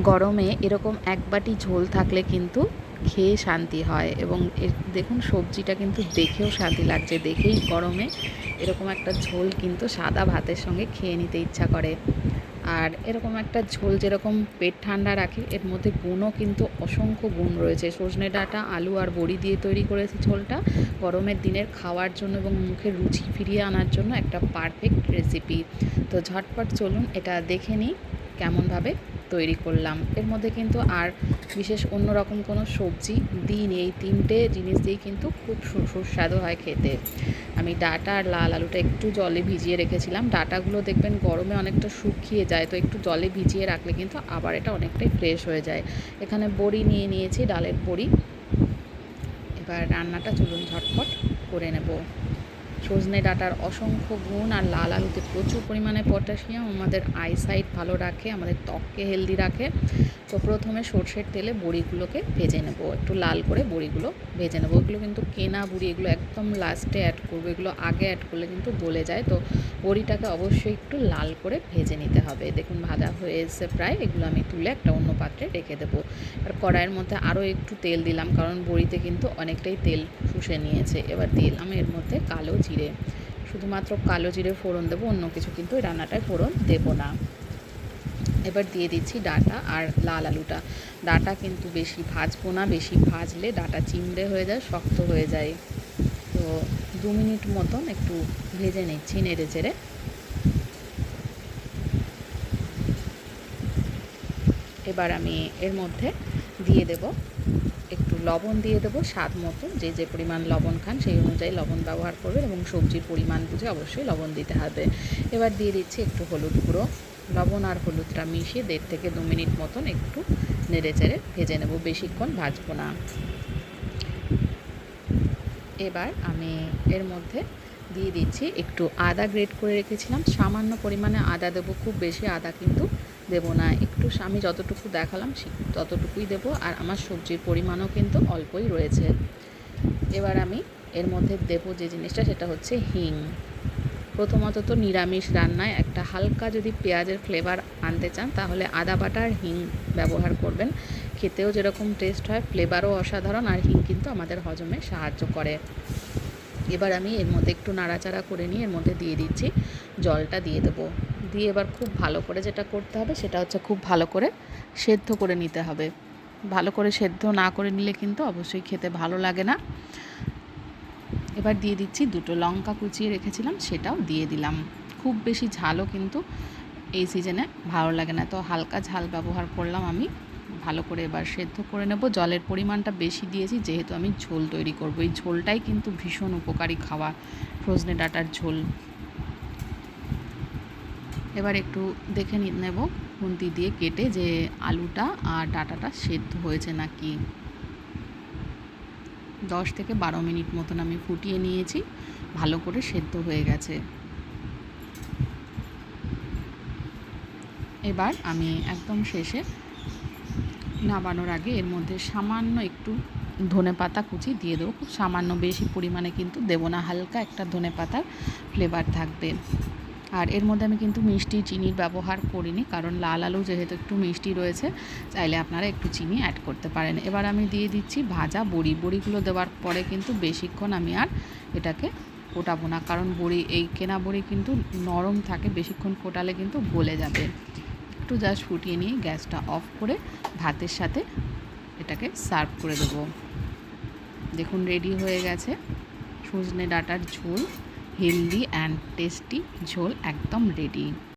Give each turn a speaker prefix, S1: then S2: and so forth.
S1: গরমে এরকম এক বাটি ঝোল থাকলে কিন্তু খেয়ে শান্তি হয়। এবং দেখুন সবজিটা কিন্তু দেখেও শান্তি লাগছে, দেখেই গরমে এরকম একটা ঝোল কিন্তু সাদা ভাতের সঙ্গে খেয়ে নিতে ইচ্ছা করে। আর এরকম একটা ঝোল যেরকম পেট ঠান্ডা রাখে, এর মধ্যে গুণও কিন্তু অসংখ্য গুণ রয়েছে। সজনে ডাঁটা, আলু আর বড়ি দিয়ে তৈরি করেছি ঝোলটা, গরমের দিনের খাওয়ার জন্য এবং মুখে রুচি ফিরিয়ে আনার জন্য একটা পারফেক্ট রেসিপি। তো ঝটপট চলুন এটা দেখে নিই কেমনভাবে তৈরি করলাম। এর মধ্যে কিন্তু আর বিশেষ অন্য রকম কোনো সবজি দিইনি, এই তিনটে জিনিস দিয়েই কিন্তু খুব সুস্বাদু হয় খেতে। আমি ডাঁটা আর লাল আলুটা একটু জলে ভিজিয়ে রেখেছিলাম। ডাঁটাগুলো দেখবেন গরমে অনেকটা শুকিয়ে যায়, তো একটু জলে ভিজিয়ে রাখলে কিন্তু আবার এটা অনেকটাই ফ্রেশ হয়ে যায়। এখানে বড়ি নিয়ে নিয়েছি, ডালের বড়ি। এবার রান্নাটা চলুন ঝটপট করে নেব। সজনে ডাঁটার অসংখ্য গুণ আর লাল আলুতে প্রচুর পরিমাণে পটাশিয়াম আমাদের আইসাইট ভালো রাখে, আমাদের ত্বককে হেলদি রাখে। তো প্রথমে সর্ষের তেলে বড়িগুলোকে ভেজে নেব, একটু লাল করে বড়িগুলো ভেজে নেব। এগুলো কিন্তু কেনা বড়ি, এগুলো একদম লাস্টে অ্যাড করবো, এগুলো আগে অ্যাড করলে কিন্তু গলে যায়। তো বড়িটাকে অবশ্যই একটু লাল করে ভেজে নিতে হবে। দেখুন ভাজা হয়ে এসে প্রায়, এগুলো আমি তুলে একটা অন্য পাত্রে রেখে দেবো। আর কড়াইয়ের মধ্যে আরও একটু তেল দিলাম, কারণ বড়িতে কিন্তু অনেকটাই তেল শুষে নিয়েছে। এবার দিলাম এর মধ্যে কালো জিরে, শুধুমাত্র কালো জিরে ফোড়ন দেবো, অন্য কিছু কিন্তু এই রান্নাটায় ফোড়ন দেবো না। এবার দিয়ে দিচ্ছি ডাঁটা আর লাল আলুটা। ডাঁটা কিন্তু বেশি ভাজবো না, বেশি ভাজলে ডাঁটা চিমড়ে হয়ে যায়, শক্ত হয়ে যায়। তো 2 মিনিট মতন একটু ভেজে নিচ্ছি নেড়ে চেড়ে। এবার আমি এর মধ্যে দিয়ে দেব একটু লবণ, দিয়ে দেবো স্বাদ মতো। যে যে পরিমাণ লবণ খান সেই অনুযায়ী লবণ ব্যবহার করবেন, এবং সবজির পরিমাণ বুঝে অবশ্যই লবণ দিতে হবে। এবার দিয়ে দিচ্ছি একটু হলুদ গুঁড়ো। লবণ আর হলুদটা মিশিয়ে 1.5 থেকে 2 মিনিট মতন একটু নেড়ে চেড়ে ভেজে নেব, বেশিক্ষণ ভাজবো না। এবার আমি এর মধ্যে দিয়ে দিচ্ছি একটু আদা গ্রেট করে রেখেছিলাম, সামান্য পরিমাণে আদা দেবো, খুব বেশি আদা কিন্তু দেবো না। একটু আমি যতটুকু দেখালাম ততটুকুই দেবো, আর আমার সবজির পরিমাণও কিন্তু অল্পই রয়েছে। এবার আমি এর মধ্যে দেবো যে জিনিসটা, সেটা হচ্ছে হিং। প্রথমত তো নিরামিষ রান্নায় একটা হালকা যদি পেঁয়াজের ফ্লেভার আনতে চান, তাহলে আদা বাটা আর হিং ব্যবহার করবেন। খেতেও যেরকম টেস্ট হয়, ফ্লেভারও অসাধারণ, আর হিং কিন্তু আমাদের হজমে সাহায্য করে। এবার আমি এর মধ্যে একটু নাড়াচাড়া করে নিয়ে এর মধ্যে দিয়ে দিচ্ছি জলটা, দিয়ে দেবো। দিয়ে এবার খুব ভালো করে যেটা করতে হবে সেটা হচ্ছে খুব ভালো করে সেদ্ধ করে নিতে হবে। ভালো করে সেদ্ধ না করে নিলে কিন্তু অবশ্যই খেতে ভালো লাগে না। এবার দিয়ে দিচ্ছি 2টো লঙ্কা কুচিয়ে রেখেছিলাম, সেটাও দিয়ে দিলাম। খুব বেশি ঝালও কিন্তু এই সিজনে ভালো লাগে না, তো হালকা ঝাল ব্যবহার করলাম আমি। ভালো করে এবার সেদ্ধ করে নেব। জলের পরিমাণটা বেশি দিয়েছি, যেহেতু আমি ঝোল তৈরি করব। এই ঝোলটাই কিন্তু ভীষণ উপকারী খাওয়া, সজনে ডাঁটার ঝোল। এবার একটু দেখে নেব খুন্তি দিয়ে কেটে যে আলুটা আর ডাঁটাটা সেদ্ধ হয়েছে নাকি। 10 থেকে 12 মিনিট মতন আমি ফুটিয়ে নিয়েছি, ভালো করে সেদ্ধ হয়ে গেছে। এবার আমি একদম শেষে নামানোর আগে এর মধ্যে সামান্য একটু ধনেপাতা কুচি দিয়ে দেবো, খুব সামান্য, বেশি পরিমাণে কিন্তু দেবো না, হালকা একটা ধনেপাতার ফ্লেভার থাকবে। আর এর মধ্যে আমি কিন্তু মিষ্টি চিনির ব্যবহার করিনি, কারণ লাল আলু যেহেতু একটু মিষ্টি রয়েছে, চাইলে আপনারা একটু চিনি অ্যাড করতে পারেন। এবার আমি দিয়ে দিচ্ছি ভাজা বড়ি। বড়িগুলো দেওয়ার পরে কিন্তু বেশিক্ষণ আমি আর এটাকে কোটাবো না, কারণ বড়ি, এই কেনা বড়ি কিন্তু নরম থাকে, বেশিক্ষণ কোটালে কিন্তু গলে যাবে। একটু জাস্ট ফুটিয়ে নিয়ে গ্যাসটা অফ করে ভাতের সাথে এটাকে সার্ভ করে দেবো। দেখুন রেডি হয়ে গেছে সজনে ডাঁটার ঝোল, হেলদি অ্যান্ড টেস্টি ঝোল একদম রেডি।